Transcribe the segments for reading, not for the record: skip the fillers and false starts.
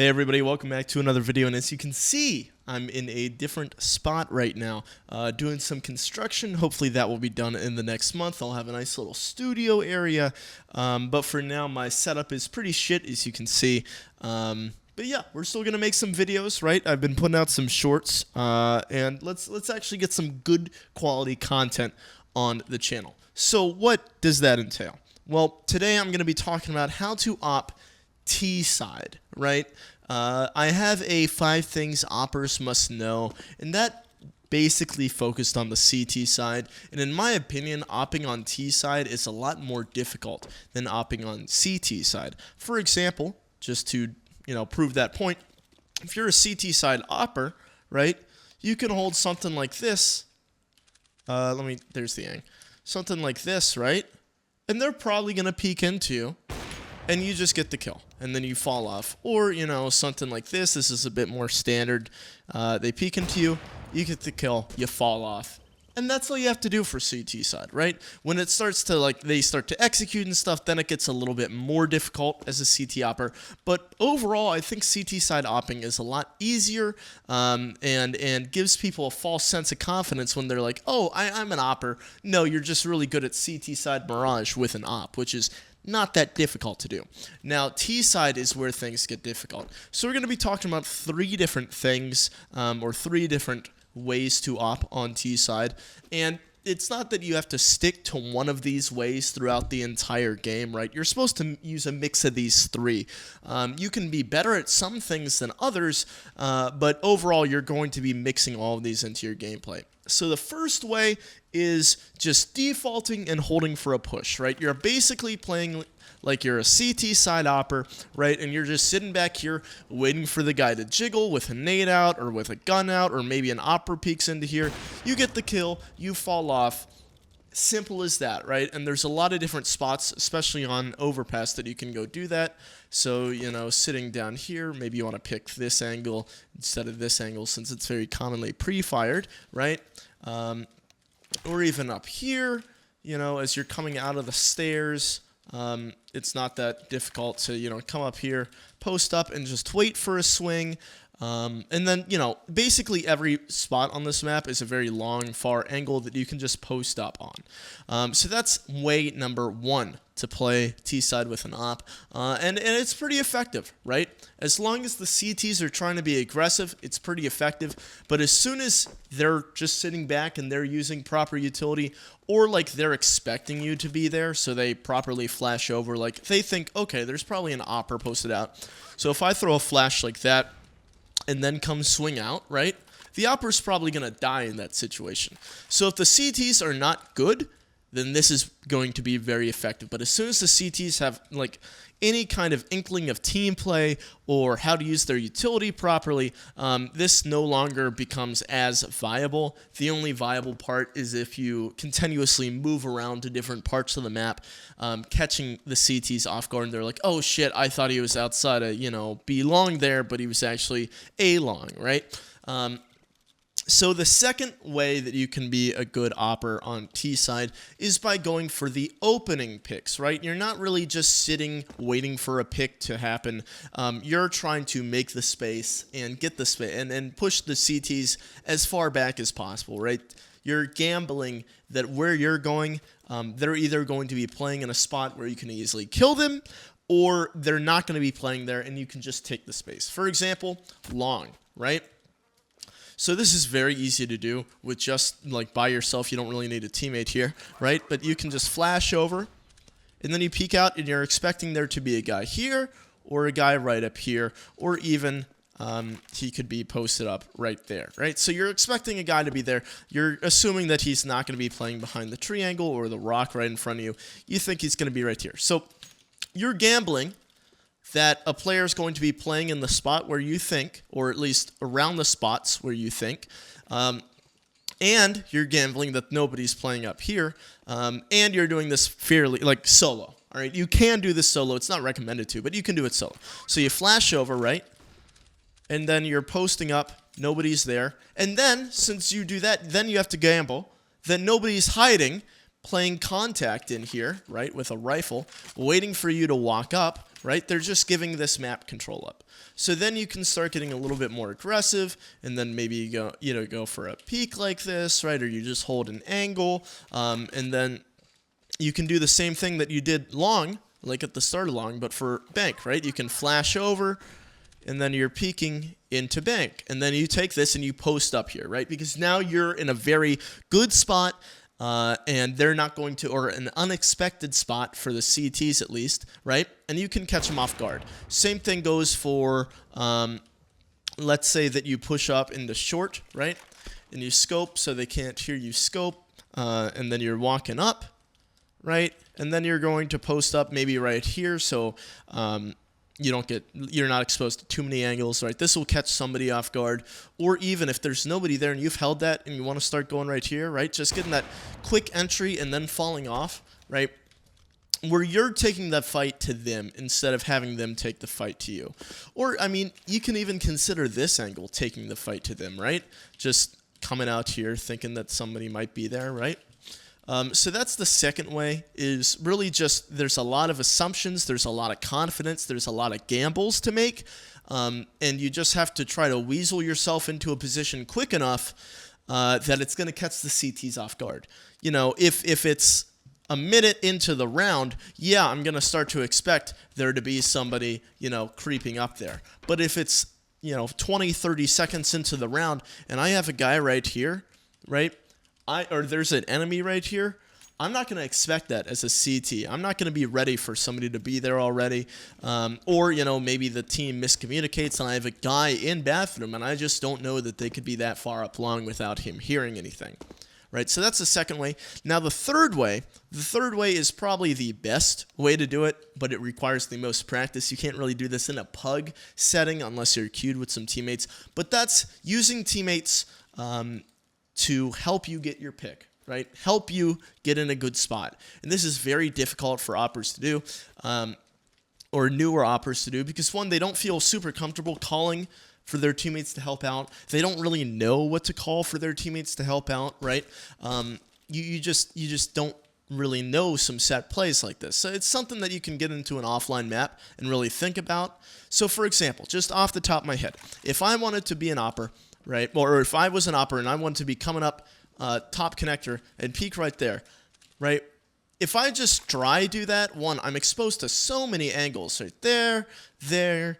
Hey everybody, welcome back to another video, and as you can see, I'm in a different spot right now, doing some construction. Hopefully that will be done in the next month. I'll have a nice little studio area, but for now my setup is pretty shit, as you can see. But yeah, we're still gonna make some videos, right? I've been putting out some shorts, and let's actually get some good quality content on the channel. So what does that entail? Well, today I'm gonna be talking about how to op T side, right? I have a 5 things oppers must know, and that basically focused on the CT side. And in my opinion, opping on T side is a lot more difficult than opping on CT side. For example, just to prove that point, if you're a CT side opper, right, you can hold something like this. There's the ang. Something like this, right? And they're probably gonna peek into you, and you just get the kill, and then you fall off. Or, something like this. This is a bit more standard. They peek into you, you get the kill, you fall off. And that's all you have to do for CT side, right? When it starts to, they start to execute and stuff, then it gets a little bit more difficult as a CT opper. But overall, I think CT side opping is a lot easier, and gives people a false sense of confidence when they're like, oh, I'm an opper. No, you're just really good at CT side Mirage with an op, which is not that difficult to do. Now, T side is where things get difficult. So we're going to be talking about 3 different things, or 3 different ways to op on T side. And it's not that you have to stick to one of these ways throughout the entire game, right? You're supposed to use a mix of these 3. You can be better at some things than others, but overall you're going to be mixing all of these into your gameplay. So the first way is just defaulting and holding for a push, right? You're basically playing like you're a CT side opper, right? And you're just sitting back here waiting for the guy to jiggle with a nade out or with a gun out, or maybe an opper peeks into here. You get the kill, you fall off. Simple as that, right? And there's a lot of different spots, especially on overpass, that you can go do that. So, sitting down here, maybe you want to pick this angle instead of this angle, since it's very commonly pre-fired, right? Or even up here, as you're coming out of the stairs, it's not that difficult to, come up here, post up, and just wait for a swing. And then, basically every spot on this map is a very long, far angle that you can just post up on. So that's way number 1 to play T-side with an op. And it's pretty effective, right? As long as the CTs are trying to be aggressive, it's pretty effective. But as soon as they're just sitting back and they're using proper utility, or they're expecting you to be there, so they properly flash over, they think, okay, there's probably an opper posted out. So if I throw a flash like that, and then come swing out, right? The opper's probably going to die in that situation. So if the CTs are not good, then this is going to be very effective. But as soon as the CTs have any kind of inkling of team play or how to use their utility properly, this no longer becomes as viable. The only viable part is if you continuously move around to different parts of the map, catching the CTs off guard, and they're like, oh shit, I thought he was outside of, B long there, but he was actually A long, right? So the second way that you can be a good opper on T side is by going for the opening picks, right? You're not really just sitting waiting for a pick to happen. You're trying to make the space and get the space and push the CTs as far back as possible, right? You're gambling that where you're going, they're either going to be playing in a spot where you can easily kill them, or they're not going to be playing there and you can just take the space. For example, long, right? So this is very easy to do with just by yourself. You don't really need a teammate here, right? But you can just flash over, and then you peek out, and you're expecting there to be a guy here or a guy right up here, or even he could be posted up right there, right? So you're expecting a guy to be there. You're assuming that he's not going to be playing behind the triangle or the rock right in front of you. You think he's going to be right here. So you're gambling that a player is going to be playing in the spot where you think, or at least around the spots where you think, and you're gambling that nobody's playing up here, and you're doing this fairly, solo, all right? You can do this solo. It's not recommended to, but you can do it solo. So you flash over, right? And then you're posting up, nobody's there, and then, since you do that, then you have to gamble that nobody's hiding, playing contact in here, right, with a rifle, waiting for you to walk up, right? They're just giving this map control up. So then you can start getting a little bit more aggressive, and then maybe you go for a peek like this, right? Or you just hold an angle, and then you can do the same thing that you did long, like at the start of long, but for bank, right? You can flash over, and then you're peeking into bank. And then you take this and you post up here, right? Because now you're in a very good spot, and they're not going to, or an unexpected spot for the CTs at least, right? And you can catch them off guard. Same thing goes for, let's say that you push up into short, right? And you scope so they can't hear you scope, and then you're walking up, right? And then you're going to post up maybe right here, so you're not exposed to too many angles, right? This will catch somebody off guard, or even if there's nobody there and you've held that and you want to start going right here, right? Just getting that quick entry and then falling off, right? Where you're taking that fight to them instead of having them take the fight to you. Or, I mean, you can even consider this angle taking the fight to them, right? Just coming out here thinking that somebody might be there, right? So that's the second way, is really just there's a lot of assumptions, there's a lot of confidence, there's a lot of gambles to make, and you just have to try to weasel yourself into a position quick enough that it's going to catch the CTs off guard. You know, if it's a minute into the round, yeah, I'm going to start to expect there to be somebody, creeping up there. But if it's, 20, 30 seconds into the round and I have a guy right here, right? Or there's an enemy right here, I'm not going to expect that as a CT. I'm not going to be ready for somebody to be there already. Or, maybe the team miscommunicates and I have a guy in bathroom and I just don't know that they could be that far up long without him hearing anything. Right? So that's the second way. Now the third way is probably the best way to do it, but it requires the most practice. You can't really do this in a pug setting unless you're queued with some teammates. But that's using teammates to help you get your pick, right? Help you get in a good spot. And this is very difficult for oppers to do, or newer oppers to do, because one, they don't feel super comfortable calling for their teammates to help out. They don't really know what to call for their teammates to help out, right? You just don't really know some set plays like this. So it's something that you can get into an offline map and really think about. So for example, just off the top of my head, if I wanted to be an opper, right? Or if I was an opper and I wanted to be coming up top connector and peek right there, right? If I just dry do that, one, I'm exposed to so many angles right there, there,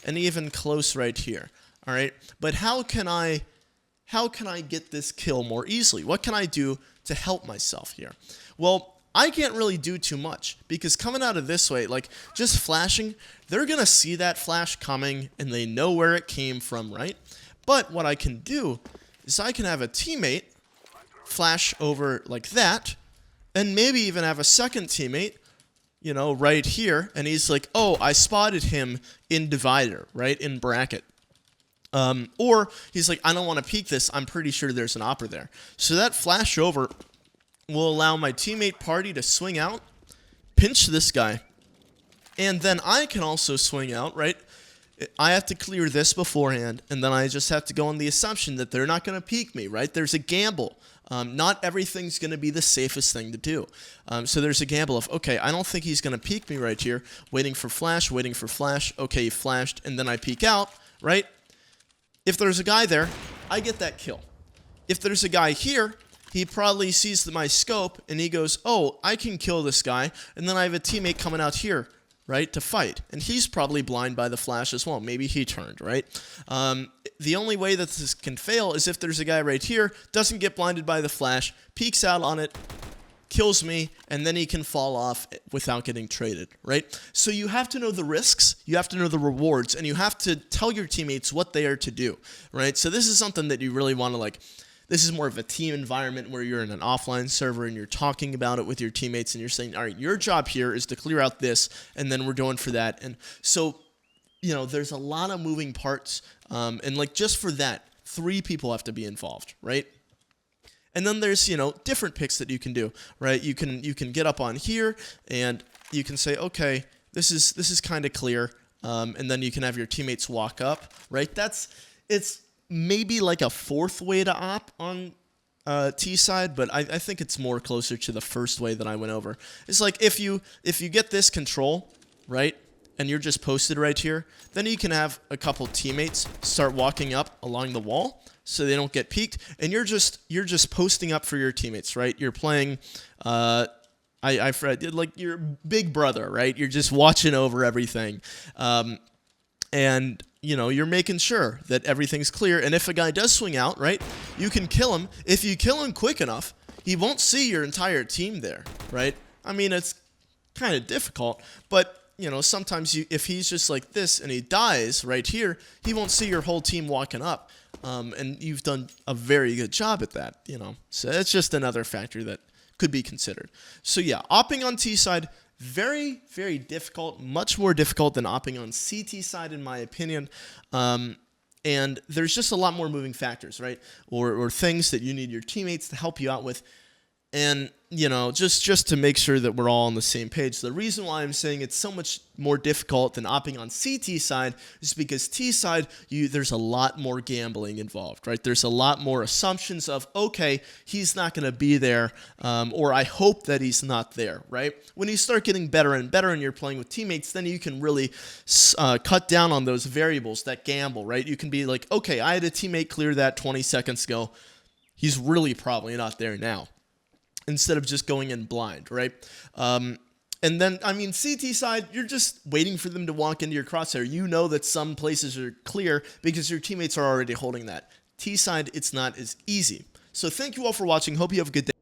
and even close right here. All right, but how can I get this kill more easily? What can I do to help myself here? Well, I can't really do too much, because coming out of this way, like just flashing, they're gonna see that flash coming and they know where it came from, right? But what I can do is I can have a teammate flash over like that, and maybe even have a second teammate, right here, and he's like, oh, I spotted him in divider, right, in bracket. Or he's like, I don't want to peek this, I'm pretty sure there's an opper there. So that flash over will allow my teammate party to swing out, pinch this guy, and then I can also swing out, right? I have to clear this beforehand, and then I just have to go on the assumption that they're not going to peek me, right? There's a gamble. Not everything's going to be the safest thing to do. So there's a gamble of, okay, I don't think he's going to peek me right here. Waiting for flash. Okay, he flashed, and then I peek out, right? If there's a guy there, I get that kill. If there's a guy here, he probably sees my scope, and he goes, oh, I can kill this guy, and then I have a teammate coming out here, right, to fight. And he's probably blind by the flash as well. Maybe he turned, right? The only way that this can fail is if there's a guy right here, doesn't get blinded by the flash, peeks out on it, kills me, and then he can fall off without getting traded, right? So you have to know the risks, you have to know the rewards, and you have to tell your teammates what they are to do, right? So this is something that you really want to this is more of a team environment where you're in an offline server and you're talking about it with your teammates and you're saying, all right, your job here is to clear out this, and then we're going for that. And so, there's a lot of moving parts, and just for that, 3 people have to be involved, right? And then there's, different picks that you can do, right? You can get up on here and you can say, okay, this is kind of clear, and then you can have your teammates walk up, right? It's maybe like a 4th way to op on T side, but I think it's more closer to the first way that I went over. It's like if you get this control, right, and you're just posted right here, then you can have a couple teammates start walking up along the wall so they don't get peeked, and you're just posting up for your teammates, right? You're playing I like your big brother, right? You're just watching over everything. And you know, you're making sure that everything's clear, and if a guy does swing out, right, you can kill him. If you kill him quick enough, he won't see your entire team there, right? I mean, it's kind of difficult, but you know, sometimes if he's just like this and he dies right here, he won't see your whole team walking up. And you've done a very good job at that, you know. So it's just another factor that could be considered. So yeah, Awping on T side, very, very difficult, much more difficult than Awping on CT side in my opinion. And there's just a lot more moving factors, right? Or things that you need your teammates to help you out with. And, you know, just to make sure that we're all on the same page, the reason why I'm saying it's so much more difficult than Awping on CT side is because T side, there's a lot more gambling involved, right? There's a lot more assumptions of, okay, he's not going to be there, or I hope that he's not there, right? When you start getting better and better and you're playing with teammates, then you can really cut down on those variables that gamble, right? You can be like, okay, I had a teammate clear that 20 seconds ago. He's really probably not there now, instead of just going in blind, right? And then, I mean, CT side, you're just waiting for them to walk into your crosshair. You know that some places are clear because your teammates are already holding that. T side, it's not as easy. So thank you all for watching. Hope you have a good day.